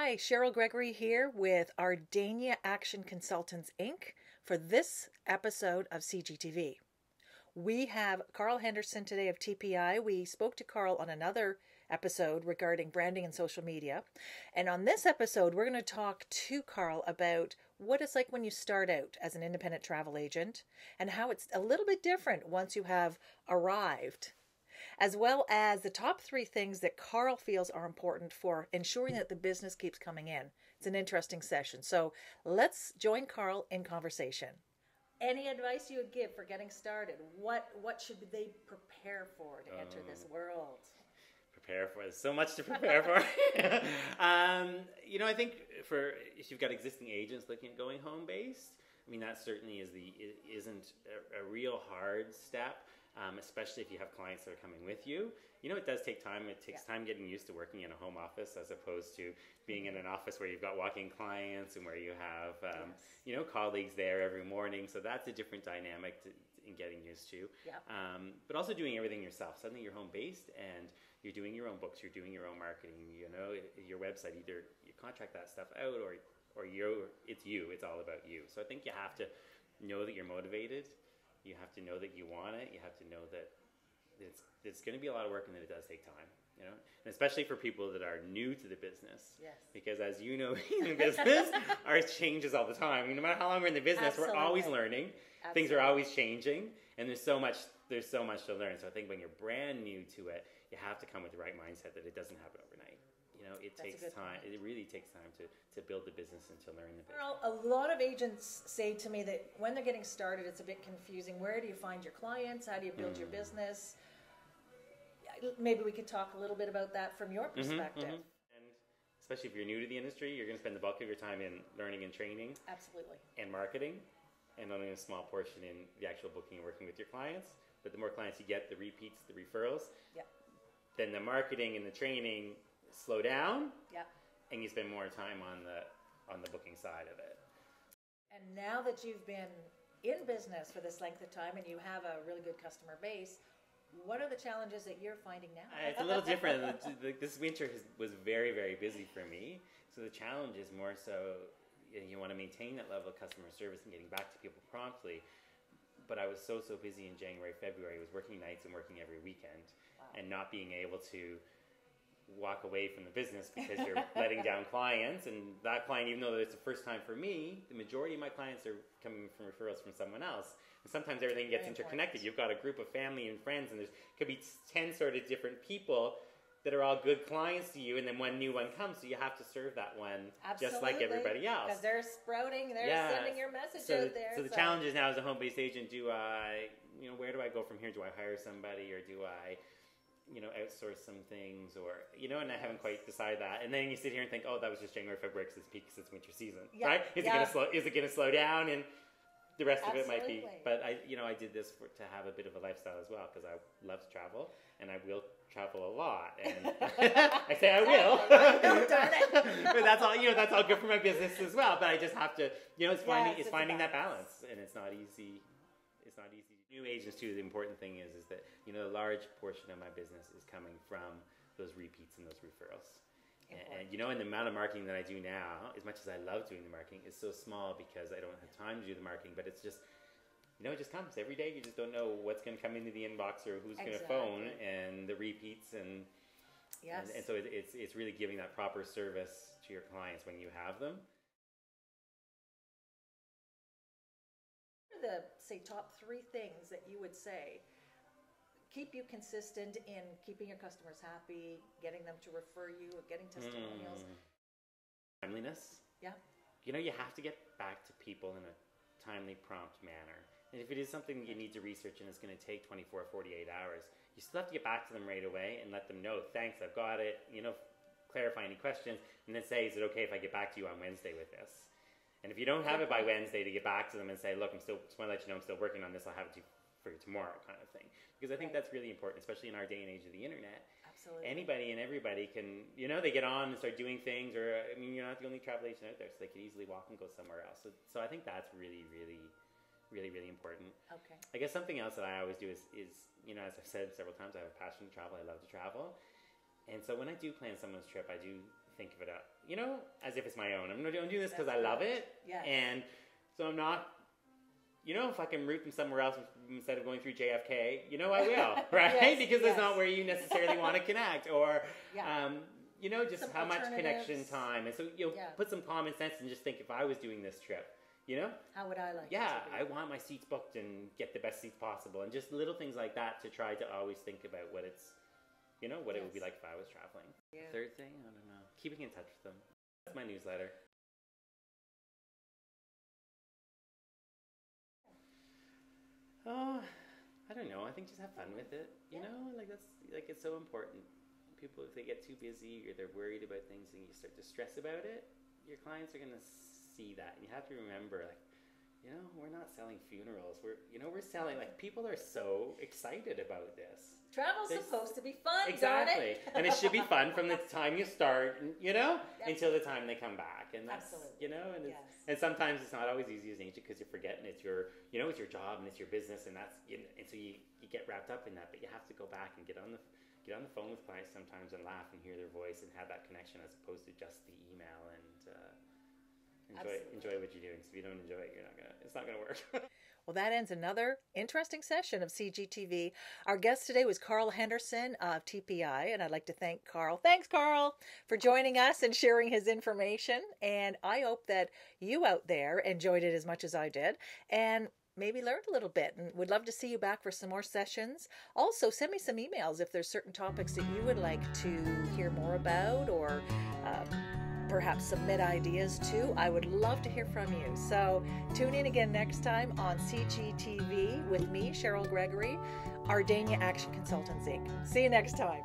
Hi, Cheryl Gregory here with Ardania Action Consultants, Inc. for this episode of CGTV. We have Carl Henderson today of TPI. We spoke to Carl on another episode regarding branding and social media. And on this episode, we're going to talk to Carl about what it's like when you start out as an independent travel agent and how it's a little bit different once you have arrived, as well as the top 3 things that Carl feels are important for ensuring that the business keeps coming in. It's an interesting session. So let's join Carl in conversation. Any advice you would give for getting started? What should they prepare for to enter this world? Prepare for. There's so much to prepare for. I think if you've got existing agents looking at going home based, that certainly isn't a real hard step. Especially if you have clients that are coming with you. It does take time. It takes time getting used to working in a home office as opposed to being in an office where you've got walk-in clients and where you have, colleagues there every morning. So that's a different dynamic in getting used to. Yeah. But also doing everything yourself. Suddenly you're home-based and you're doing your own books, you're doing your own marketing, your website. Either you contract that stuff out or it's all about you. So I think you have to know that you're motivated. You have to know that you want it. You have to know that it's going to be a lot of work and that it does take time, and especially for people that are new to the business. Yes. Because as you know, in business, ours changes all the time. No matter how long we're in the business, Absolutely. We're always learning. Absolutely. Things are always changing, and there's so much to learn. So I think when you're brand new to it, you have to come with the right mindset that it doesn't happen overnight. It takes time. Point. It really takes time to build the business and to learn the business. Well, a lot of agents say to me that when they're getting started, it's a bit confusing. Where do you find your clients? How do you build your business? Maybe we could talk a little bit about that from your perspective. And especially if you're new to the industry, you're going to spend the bulk of your time in learning and training. Absolutely. And marketing, and only a small portion in the actual booking and working with your clients. But the more clients you get, the repeats, the referrals, then the marketing and the training slow down, and you spend more time on the booking side of it. And now that you've been in business for this length of time and you have a really good customer base, what are the challenges that you're finding now? It's a little different. This winter was very, very busy for me. So the challenge is more so you want to maintain that level of customer service and getting back to people promptly. But I was so busy in January, February. I was working nights and working every weekend, and not being able to walk away from the business because you're letting down clients. And that client, even though it's the first time for me, the majority of my clients are coming from referrals from someone else. And sometimes everything gets interconnected. You've got a group of family and friends, and there could be 10 sort of different people that are all good clients to you, and then one new one comes, so you have to serve that one just like everybody else. Because they're sprouting, they're sending your message out there. So the challenge is now as a home-based agent, where do I go from here? Do I hire somebody, or do I outsource some things, or and I haven't quite decided that. And then you sit here and think, oh, that was just January, February, because it's peak, because it's winter season, right? Is it going to slow down? And the rest of it might be. But I did this to have a bit of a lifestyle as well, because I love to travel, and I will travel a lot. And I say I will. No, darn it. But that's all. That's all good for my business as well. But I just have to. It's finding that balance, and it's not easy. It's not easy. New agents too. The important thing is that a large portion of my business is coming from those repeats and those referrals. And and the amount of marketing that I do now, as much as I love doing the marketing, is so small because I don't have time to do the marketing. But it's just, it just comes every day. You just don't know what's going to come into the inbox or who's going to phone, and the repeats and so it's really giving that proper service to your clients when you have them. The top 3 things that you would say keep you consistent in keeping your customers happy, getting them to refer you, getting testimonials? Timeliness. Yeah. You have to get back to people in a timely, prompt manner. And if it is something you need to research and it's going to take 24, 48 hours, you still have to get back to them right away and let them know, thanks, I've got it, clarify any questions, and then say, is it okay if I get back to you on Wednesday with this? And if you don't have it by Wednesday, to get back to them and say, look, just want to let you know I'm still working on this, I'll have it for you tomorrow, kind of thing. Because I think that's really important, especially in our day and age of the internet. Absolutely. Anybody and everybody can, they get on and start doing things, or, you're not the only travel agent out there, so they could easily walk and go somewhere else. So I think that's really, really, really, really important. Okay. I guess something else that I always do is as I've said several times, I have a passion to travel. I love to travel. And so when I do plan someone's trip, I do think of it, as if it's my own. I'm doing this because I love it. Yeah. And so I'm not, if I can route them somewhere else instead of going through JFK, I will, right? Yes, Because yes. it's not where you necessarily want to connect, or, Yeah. just Some how much alternatives. connection time. And so, put some common sense and just think, if I was doing this trip, How would I like it yeah, to be? I want my seats booked and get the best seats possible, and just little things like that to try to always think about what it's, what it would be like if I was traveling. Yeah. Third thing, I don't know, keeping in touch with them. That's my newsletter. Oh, I don't know. I think just have fun with it. It's so important. People, if they get too busy or they're worried about things and you start to stress about it, your clients are going to see that. And you have to remember, we're not selling funerals. We're selling, people are so excited about this. Travel's supposed to be fun, Exactly. darn it. And it should be fun from the time you start, until the time they come back. And that's, Absolutely. and sometimes it's not always easy as an agent because you're forgetting it's your, it's your job and it's your business, and that's, and so you get wrapped up in that, but you have to go back and get on the phone with clients sometimes and laugh and hear their voice and have that connection, as opposed to just the email, and enjoy what you're doing. So if you don't enjoy it, it's not gonna work. Well, that ends another interesting session of CGTV. Our guest today was Carl Henderson of TPI, and I'd like to thank Carl. Thanks, Carl, for joining us and sharing his information. And I hope that you out there enjoyed it as much as I did, and maybe learned a little bit, and would love to see you back for some more sessions. Also, send me some emails if there's certain topics that you would like to hear more about, or perhaps submit ideas too. I would love to hear from you. So tune in again next time on CGTV with me, Cheryl Gregory, Ardania Action Consultants Inc. See you next time.